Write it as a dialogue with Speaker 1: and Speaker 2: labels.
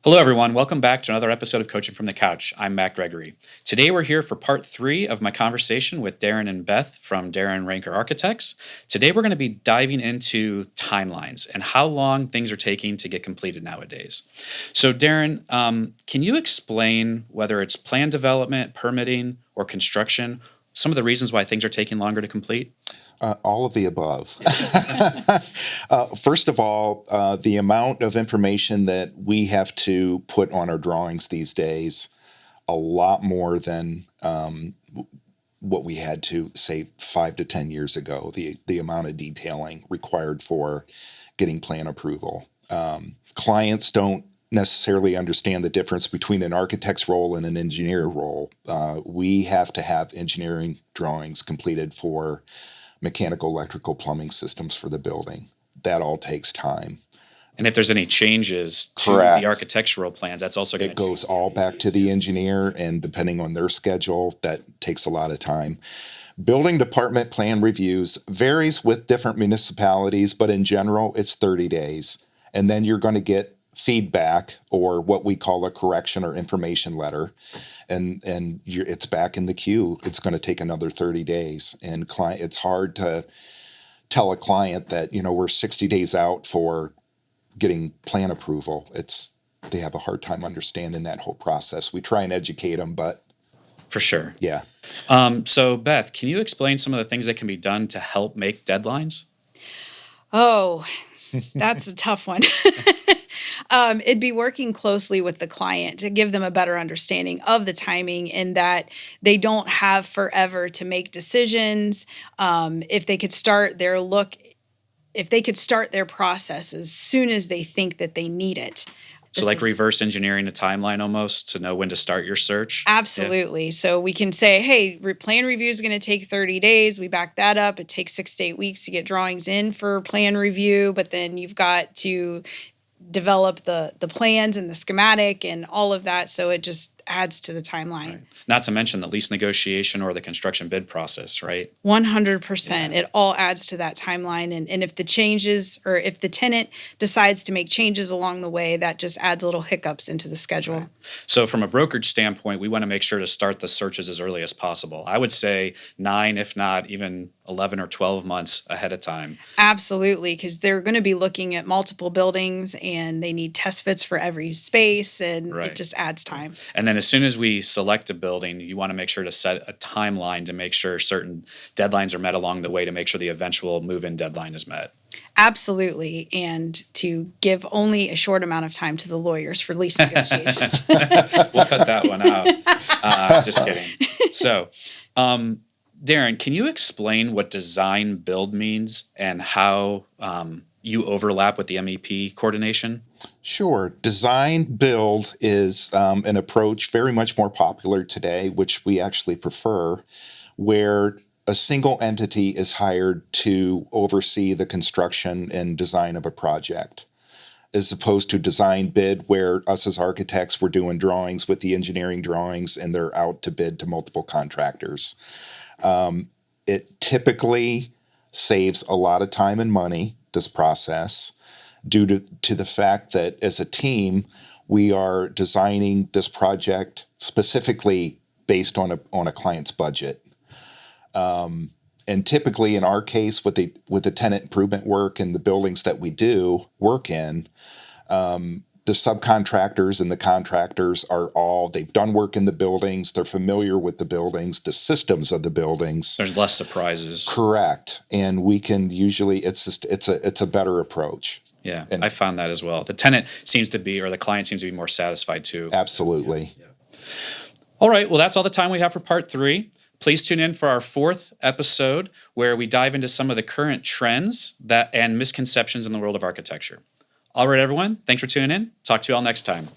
Speaker 1: Hello, everyone. Welcome back to another episode of Coaching from the Couch. I'm Matt Gregory. Today, we're here for part 3 of my conversation with Darren and Beth from Darren Ranker Architects. Today, we're going to be diving into timelines and how long things are taking to get completed nowadays. So, Darren, can you explain whether it's plan development, permitting, or construction, some of the reasons why things are taking longer to complete?
Speaker 2: All of the above. First of all, the amount of information that we have to put on our drawings these days, a lot more than what we had to, say, 5 to 10 years ago, the amount of detailing required for getting plan approval. Clients don't necessarily understand the difference between an architect's role and an engineer role. We have to have engineering drawings completed for mechanical, electrical, plumbing systems for the building. That all takes time.
Speaker 1: And if there's any changes to
Speaker 2: Correct.
Speaker 1: the architectural plans, that's also going to
Speaker 2: It goes all back to the engineer, and depending on their schedule, that takes a lot of time. Building department plan reviews varies with different municipalities, but in general, it's 30 days. And then you're going to get feedback, or what we call a correction or information letter, and it's back in the queue. It's going to take another 30 days, and it's hard to tell a client that we're 60 days out for getting plan approval. They have a hard time understanding that whole process. We try and educate them, but
Speaker 1: for sure.
Speaker 2: Yeah.
Speaker 1: So Beth, can you explain some of the things that can be done to help make deadlines?
Speaker 3: Oh, that's a tough one. It'd be working closely with the client to give them a better understanding of the timing, and that they don't have forever to make decisions. If they could start their process as soon as they think that they need it.
Speaker 1: So like reverse engineering a timeline almost to know when to start your search?
Speaker 3: Absolutely. Yeah. So we can say, hey, plan review is going to take 30 days. We back that up. It takes 6 to 8 weeks to get drawings in for plan review, but then you've got to develop the plans and the schematic and all of that. So it just adds to the timeline.
Speaker 1: Right. Not to mention the lease negotiation or the construction bid process, right?
Speaker 3: 100%. Yeah. It all adds to that timeline. And if the changes, or if the tenant decides to make changes along the way, that just adds little hiccups into the schedule.
Speaker 1: Right. So from a brokerage standpoint, we want to make sure to start the searches as early as possible. I would say 9, if not even 11 or 12 months ahead of time.
Speaker 3: Absolutely, because they're going to be looking at multiple buildings and they need test fits for every space, and It just adds time.
Speaker 1: And then as soon as we select a building, you want to make sure to set a timeline to make sure certain deadlines are met along the way to make sure the eventual move-in deadline is met.
Speaker 3: Absolutely, and to give only a short amount of time to the lawyers for lease negotiations.
Speaker 1: We'll cut that one out. Just kidding. So, Darren, can you explain what design build means and how you overlap with the MEP coordination?
Speaker 2: Sure. Design build is an approach very much more popular today, which we actually prefer, where a single entity is hired to oversee the construction and design of a project, as opposed to design bid, where us as architects, we're doing drawings with the engineering drawings and they're out to bid to multiple contractors. It typically saves a lot of time and money, this process, due to the fact that as a team, we are designing this project specifically based on a client's budget. And typically, in our case, with the tenant improvement work and the buildings that we do work in, the subcontractors and the contractors they've done work in the buildings, they're familiar with the buildings, the systems of the buildings.
Speaker 1: There's less surprises.
Speaker 2: Correct. And we can usually, it's a better approach.
Speaker 1: Yeah, and I found that as well. The tenant seems to be, or the client seems to be more satisfied too.
Speaker 2: Absolutely.
Speaker 1: Yeah. All right, well, that's all the time we have for part 3. Please tune in for our 4th episode, where we dive into some of the current trends and misconceptions in the world of architecture. All right, everyone. Thanks for tuning in. Talk to you all next time.